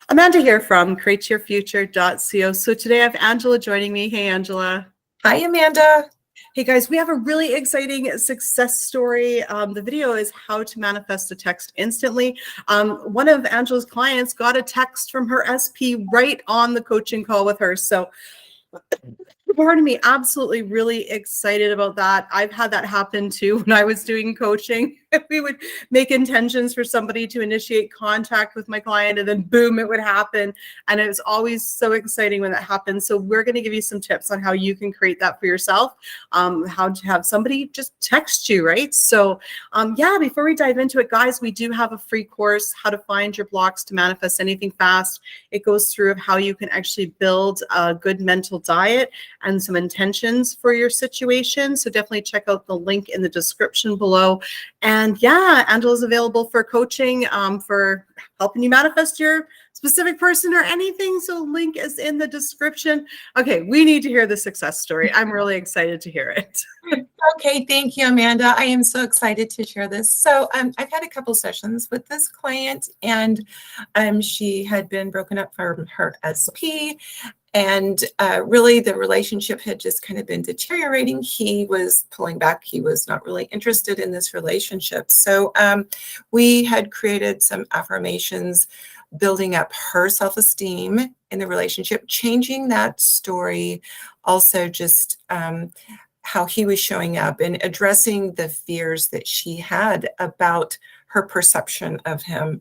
Amanda here from createyourfuture.co. So today I have Angela joining me. Hey, Angela. Hi, Amanda. Hey guys, we have a really exciting success story. The video is how to manifest a text instantly. One of Angela's clients got a text from her SP right on the coaching call with her. So pardon me, absolutely really excited about that. I've had that happen too when I was doing coaching. We would make intentions for somebody to initiate contact with my client and then boom, it would happen. And it was always so exciting when that happens. So we're going to give you some tips on how you can create that for yourself, how to have somebody just text you, right? So yeah, before we dive into it, guys, we do have a free course, how to find your blocks to manifest anything fast. It goes through of how you can actually build a good mental diet and some intentions for your situation. So definitely check out the link in the description below. And yeah, Angela's available for coaching, for helping you manifest your specific person or anything. So link is in the description. Okay, we need to hear the success story. I'm really excited to hear it. Okay, thank you, Amanda. I am so excited to share this. So I've had a couple sessions with this client, and she had been broken up from her SP. And really, the relationship had just kind of been deteriorating. He was pulling back. He was not really interested in this relationship. So we had created some affirmations, building up her self-esteem in the relationship, changing that story, also just how he was showing up and addressing the fears that she had about her perception of him.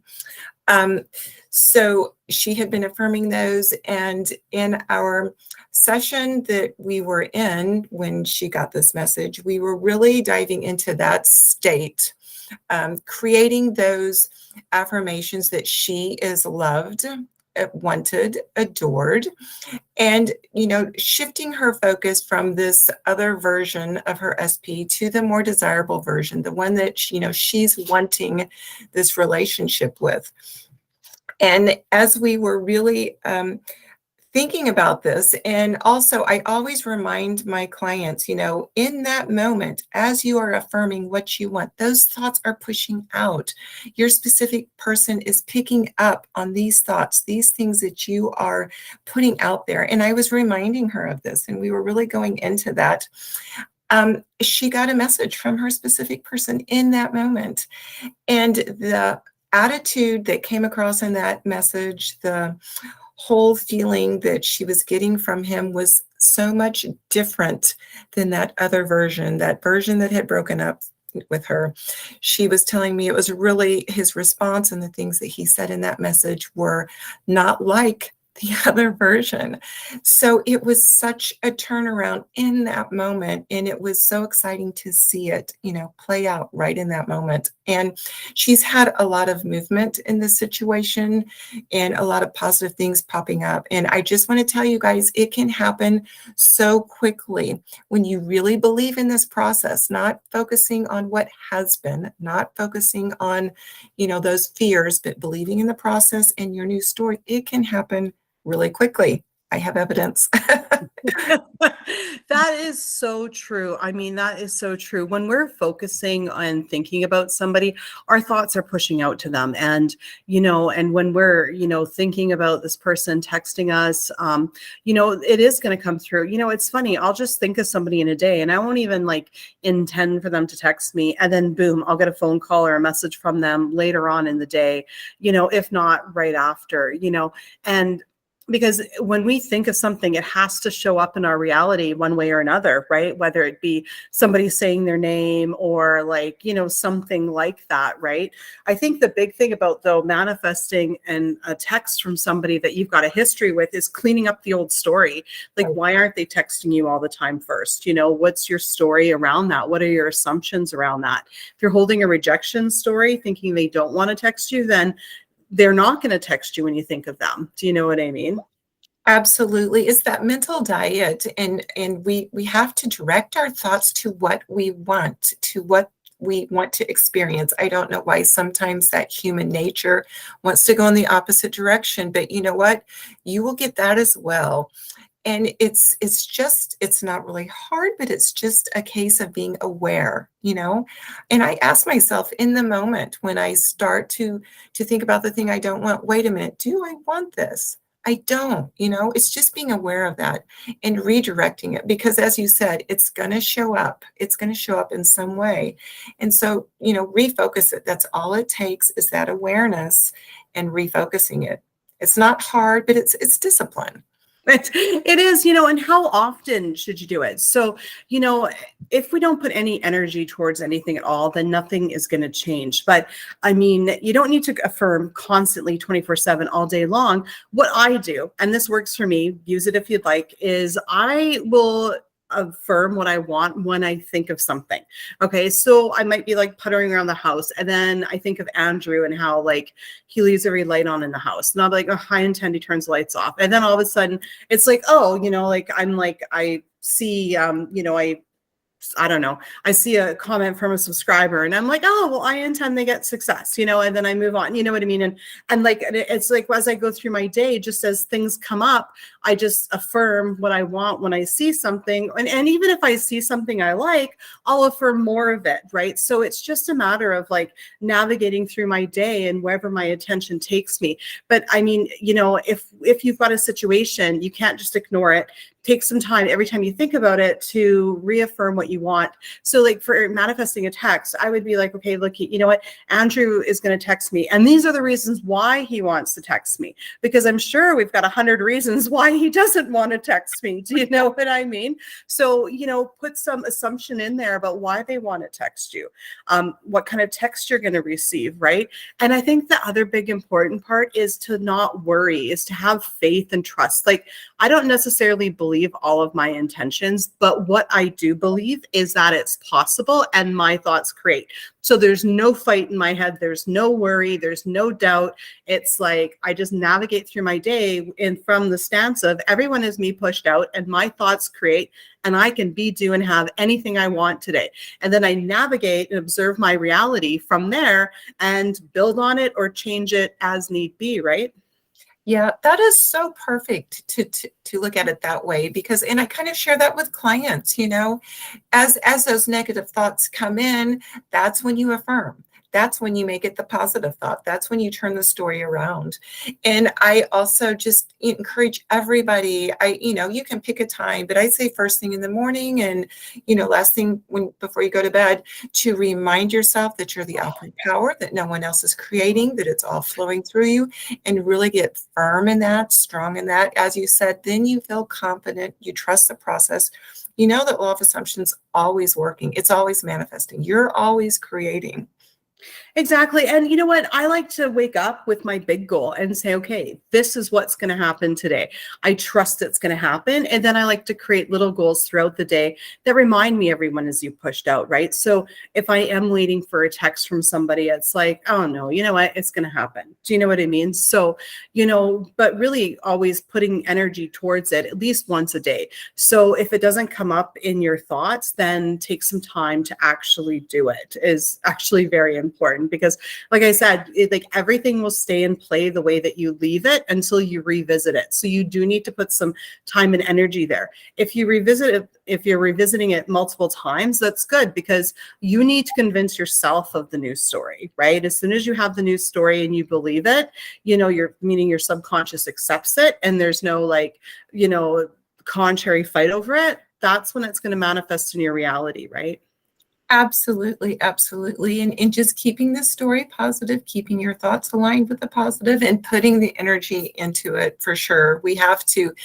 So she had been affirming those, and in our session that we were in when she got this message, we were really diving into that state, creating those affirmations that she is loved, wanted, adored, and, you know, shifting her focus from this other version of her SP to the more desirable version, the one that, you know, she's wanting this relationship with. And as we were really thinking about this, and also I always remind my clients, you know, in that moment, as you are affirming what you want, those thoughts are pushing out. Your specific person is picking up on these thoughts, these things that you are putting out there. And I was reminding her of this, and we were really going into that. She got a message from her specific person in that moment. And the attitude that came across in that message, the whole feeling that she was getting from him was so much different than that other version, that version that had broken up with her. She was telling me it was really his response, and the things that he said in that message were not like the other version. So it was such a turnaround in that moment, and it was so exciting to see it, you know, play out right in that moment. And she's had a lot of movement in this situation and a lot of positive things popping up. And I just want to tell you guys, it can happen so quickly when you really believe in this process, not focusing on what has been, not focusing on, you know, those fears, but believing in the process and your new story. It can happen really quickly. I have evidence. That is so true. I mean, that is so true. When we're focusing on thinking about somebody, our thoughts are pushing out to them. And, you know, and when we're, you know, thinking about this person texting us, you know, it is going to come through. You know, it's funny. I'll just think of somebody in a day and I won't even like intend for them to text me. And then boom, I'll get a phone call or a message from them later on in the day, you know, if not right after, you know, and because when we think of something, it has to show up in our reality one way or another, right? Whether it be somebody saying their name or like, you know, something like that, right? I think the big thing about though manifesting and a text from somebody that you've got a history with is cleaning up the old story. Like, why aren't they texting you all the time first? You know, what's your story around that? What are your assumptions around that? If you're holding a rejection story, thinking they don't want to text you, then they're not going to text you when you think of them. Do you know what I mean? Absolutely. It's that mental diet. And we have to direct our thoughts to what we want, to what we want to experience. I don't know why sometimes that human nature wants to go in the opposite direction, but you know what? You will get that as well. And it's not really hard, but it's just a case of being aware, and I ask myself in the moment when I start to think about the thing I don't want, wait a minute, do I want this? I don't, it's just being aware of that and redirecting it, because as you said, it's going to show up. It's going to show up in some way. And so, refocus it. That's all it takes, is that awareness and refocusing it. It's not hard, but it's discipline. It is, and how often should you do it? So, if we don't put any energy towards anything at all, then nothing is going to change. But I mean, you don't need to affirm constantly 24/7 all day long. What I do, and this works for me, use it if you'd like, is I will affirm what I want when I think of something. Okay. So I might be like puttering around the house, and then I think of Andrew and how like he leaves every light on in the house. And I'll be like, oh, I intend he turns the lights off. And then all of a sudden it's like, oh, like I see, I don't know, I see a comment from a subscriber and I'm like, oh, well, I intend they get success, and then I move on, you know what I mean? And like, it's like, as I go through my day, just as things come up, I just affirm what I want when I see something. And even if I see something I like, I'll affirm more of it. Right. So it's just a matter of like navigating through my day and wherever my attention takes me. But I mean, if you've got a situation, you can't just ignore it. Take some time every time you think about it to reaffirm what you want. So like for manifesting a text, I would be like, okay, look, you know what? Andrew is going to text me. And these are the reasons why he wants to text me, because I'm sure we've got 100 reasons why he doesn't want to text me. Do you know what I mean? So, put some assumption in there about why they want to text you, what kind of text you're going to receive, right? And I think the other big important part is to not worry, is to have faith and trust. Like, I don't necessarily believe all of my intentions, but what I do believe is that it's possible and my thoughts create. So there's no fight in my head. There's no worry. There's no doubt. It's like I just navigate through my day from the stance of everyone is me pushed out and my thoughts create, and I can be, do, and have anything I want today. And then I navigate and observe my reality from there and build on it or change it as need be, right? Yeah, that is so perfect to look at it that way, because, and I kind of share that with clients, as those negative thoughts come in, that's when you affirm. That's when you make it the positive thought. That's when you turn the story around. And I also just encourage everybody, you can pick a time, but I'd say first thing in the morning and, last thing before you go to bed, to remind yourself that you're the outward power, that no one else is creating, that it's all flowing through you, and really get firm in that, strong in that. As you said, then you feel confident, you trust the process. You know that law of assumption's always working. It's always manifesting. You're always creating. Exactly. And you know what? I like to wake up with my big goal and say, okay, this is what's going to happen today. I trust it's going to happen. And then I like to create little goals throughout the day that remind me everyone is you pushed out, right? So if I am waiting for a text from somebody, it's like, oh no, you know what? It's going to happen. Do you know what I mean? So, but really always putting energy towards it at least once a day. So if it doesn't come up in your thoughts, then take some time to actually do it is actually very important. Because like I said, everything will stay in play the way that you leave it until you revisit it. So you do need to put some time and energy there. If you're revisiting it multiple times, that's good, because you need to convince yourself of the new story, right? As soon as you have the new story and you believe it, meaning your subconscious accepts it and there's no contrary fight over it, that's when it's going to manifest in your reality, right? Absolutely, absolutely. And just keeping the story positive, keeping your thoughts aligned with the positive, and putting the energy into it for sure. We have to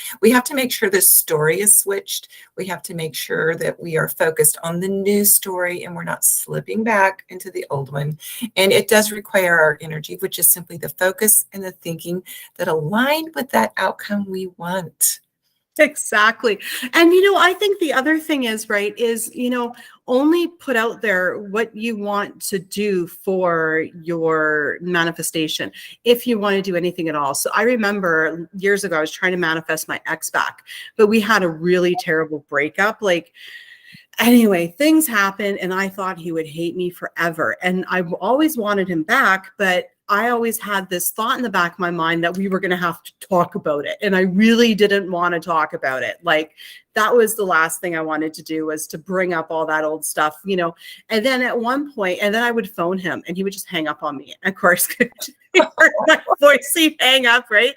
make sure the story is switched. We have to make sure that we are focused on the new story and we're not slipping back into the old one. And it does require our energy, which is simply the focus and the thinking that align with that outcome we want. Exactly. And, I think the other thing is, right, is, only put out there what you want to do for your manifestation, if you want to do anything at all. So I remember years ago, I was trying to manifest my ex back, but we had a really terrible breakup. Anyway, things happened and I thought he would hate me forever. And I always wanted him back, but I always had this thought in the back of my mind that we were going to have to talk about it. And I really didn't want to talk about it. Like, that was the last thing I wanted to do, was to bring up all that old stuff, you know. And then at one point, and then I would phone him and he would just hang up on me. Of course, my voice, he'd hang up, right?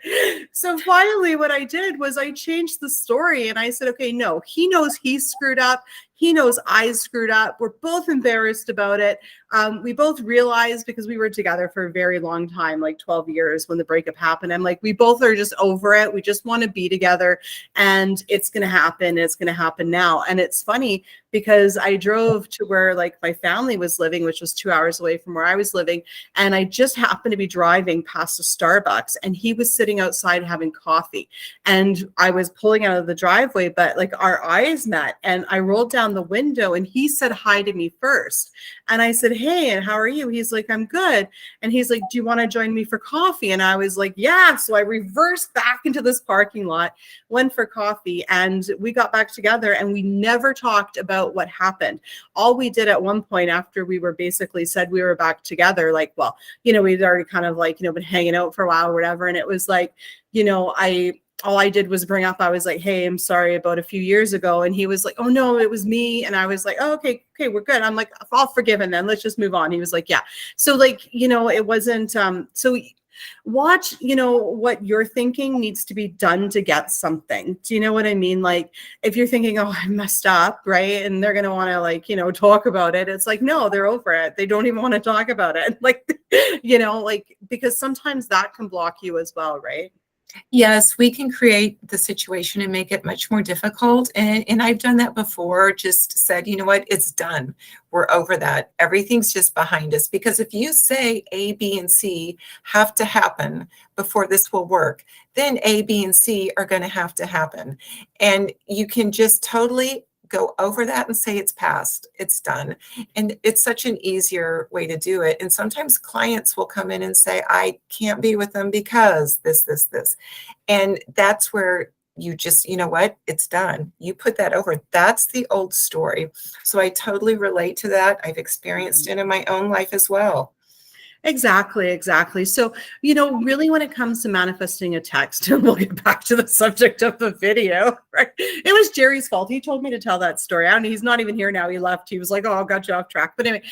So finally what I did was I changed the story and I said, okay, no, he knows he's screwed up. He knows I screwed up. We're both embarrassed about it. We both realized, because we were together for a very long time, like 12 years when the breakup happened. I'm like, we both are just over it. We just want to be together, and it's going to happen. It's going to happen now. And it's funny because I drove to where like my family was living, which was 2 hours away from where I was living. And I just happened to be driving past a Starbucks and he was sitting outside having coffee. And I was pulling out of the driveway, but like our eyes met and I rolled down the window and he said hi to me first. And I said, hey, and how are you? He's like, I'm good. And he's like, do you want to join me for coffee? And I was like, yeah. So I reversed back into this parking lot, went for coffee, and we got back together and we never talked about what happened. All we did at one point after we were basically said we were back together, like, well, you know, we'd already kind of like, you know, been hanging out for a while or whatever. And it was like, you know, all I did was bring up, I was like, hey, I'm sorry about a few years ago. And he was like, oh no, it was me. And I was like, oh, okay, we're good. I'm like, I'll forgive him then. Let's just move on. He was like, yeah. So like, you know, it wasn't, so watch, you know, what you're thinking needs to be done to get something. Do you know what I mean? Like, if you're thinking, oh, I messed up, right? And they're going to want to like, you know, talk about it. It's like, no, they're over it. They don't even want to talk about it. Like, you know, like, because sometimes that can block you as well, right? Yes, we can create the situation and make it much more difficult. And I've done that before, just said, you know what, it's done. We're over that. Everything's just behind us. Because if you say A, B, and C have to happen before this will work, then A, B, and C are going to have to happen. And you can just totally go over that and say it's past, it's done. And it's such an easier way to do it. And sometimes clients will come in and say, I can't be with them because this. And that's where you just, you know what, it's done. You put that over. That's the old story. So I totally relate to that. I've experienced it in my own life as well. Exactly. So, you know, really when it comes to manifesting a text, and we'll get back to the subject of the video, right? It was Jerry's fault. He told me to tell that story. I mean, he's not even here now. He left. He was like, oh, I got you off track. But anyway,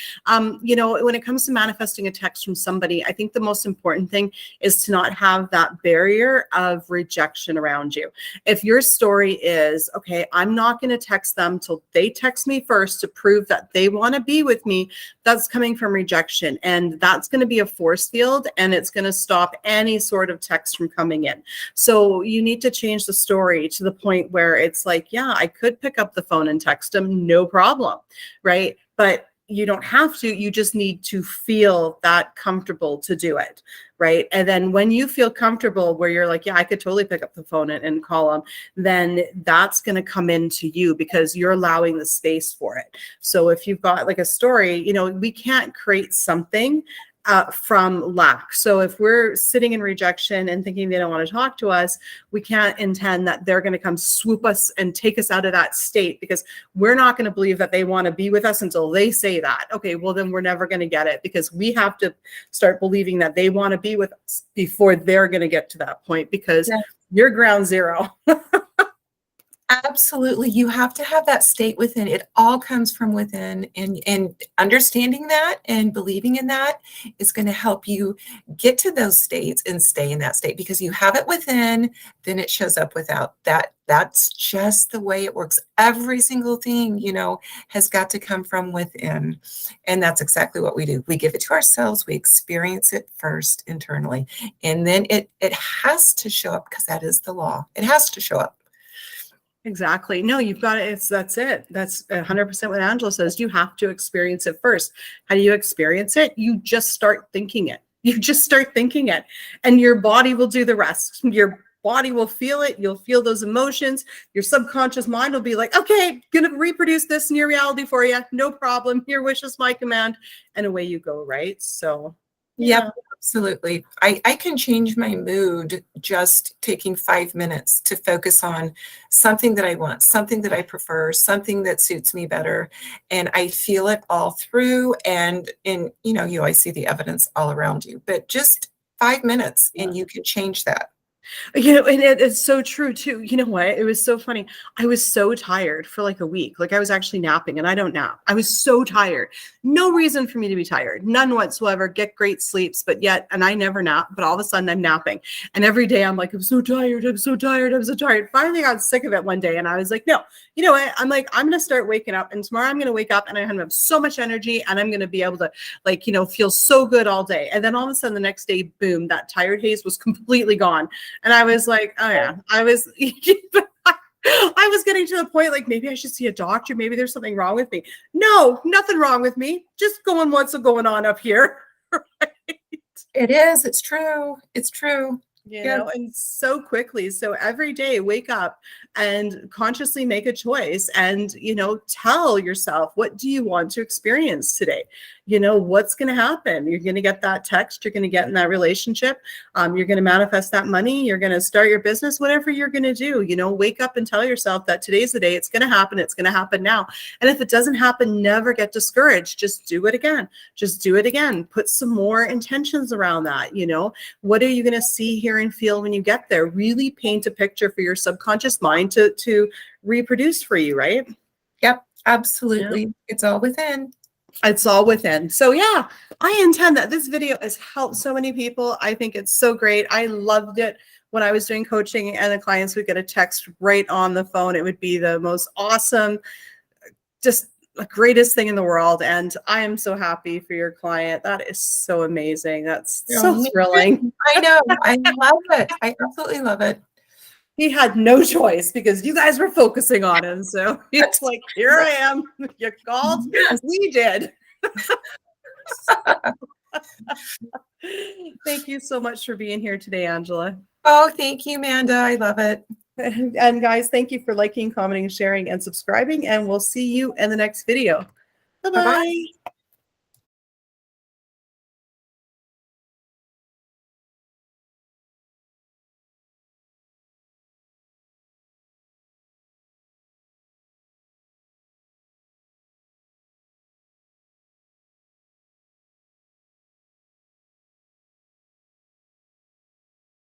you know, when it comes to manifesting a text from somebody, I think the most important thing is to not have that barrier of rejection around you. If your story is, okay, I'm not going to text them till they text me first to prove that they want to be with me, that's coming from rejection. And that's going to be a force field, and it's going to stop any sort of text from coming in. So you need to change the story to the point where it's like, yeah, I could pick up the phone and text them, no problem, right? But you don't have to. You just need to feel that comfortable to do it, right? And then when you feel comfortable where you're like, yeah, I could totally pick up the phone and call them, then that's going to come into you because you're allowing the space for it. So if you've got like a story, you know, we can't create something from lack. So if we're sitting in rejection and thinking they don't want to talk to us, we can't intend that they're going to come swoop us and take us out of that state, because we're not going to believe that they want to be with us until they say that. Okay, well then we're never going to get it, because we have to start believing that they want to be with us before they're going to get to that point, because you're ground zero. Absolutely. You have to have that state within. It all comes from within, and understanding that and believing in that is going to help you get to those states and stay in that state, because you have it within, then it shows up without that. That's just the way it works. Every single thing, you know, has got to come from within. And that's exactly what we do. We give it to ourselves. We experience it first internally, and then it has to show up, because that is the law. It has to show up. Exactly. No, you've got it. That's it. That's 100% what Angela says. You have to experience it first. How do you experience it? You just start thinking it. You just start thinking it, and your body will do the rest. Your body will feel it. You'll feel those emotions. Your subconscious mind will be like, okay, going to reproduce this in your reality for you. No problem. Your wish is my command. And away you go. Right. So, Yep. Absolutely. I can change my mood just taking 5 minutes to focus on something that I want, something that I prefer, something that suits me better. And I feel it all through. And you know, you always see the evidence all around you, but just 5 minutes and you can change that. You know, and it's so true too. You know what? It was so funny. I was so tired for like a week. Like I was actually napping and I don't nap. I was so tired. No reason for me to be tired. None whatsoever. Get great sleeps, but yet, and I never nap, but all of a sudden I'm napping. And every day I'm like, I'm so tired. I'm so tired. I'm so tired. Finally got sick of it one day. And I was like, no, you know what? I'm like, I'm going to start waking up, and tomorrow I'm going to wake up and I'm going to have so much energy and I'm going to be able to, like, you know, feel so good all day. And then all of a sudden the next day, boom, that tired haze was completely gone. And I was like, oh yeah, I was getting to the point like maybe I should see a doctor. Maybe there's something wrong with me. No, nothing wrong with me. Just going what's going on up here. Right? It is. It's true. It's true. You know, and so quickly. So every day, wake up and consciously make a choice and, you know, tell yourself, what do you want to experience today? You know, what's going to happen? You're going to get that text. You're going to get in that relationship. You're going to manifest that money. You're going to start your business, whatever you're going to do. You know, wake up and tell yourself that today's the day. It's going to happen. It's going to happen now. And if it doesn't happen, never get discouraged. Just do it again. Just do it again. Put some more intentions around that. You know, what are you going to see, hear, and feel when you get there? Really paint a picture for your subconscious mind to reproduce for you, right? Yep, absolutely. Yeah. It's all within. It's all within. So yeah, I intend that this video has helped so many people. I think it's so great. I loved it when I was doing coaching and the clients would get a text right on the phone. It would be the most awesome, just the greatest thing in the world. And I am so happy for your client. That is so amazing. That's so thrilling. I know. I love it. I absolutely love it. He had no choice because you guys were focusing on him. So it's like, here I am. You called. Yes. We did. Thank you so much for being here today, Angela. Oh, thank you, Amanda. I love it. And guys, thank you for liking, commenting, sharing, and subscribing. And we'll see you in the next video. Bye-bye.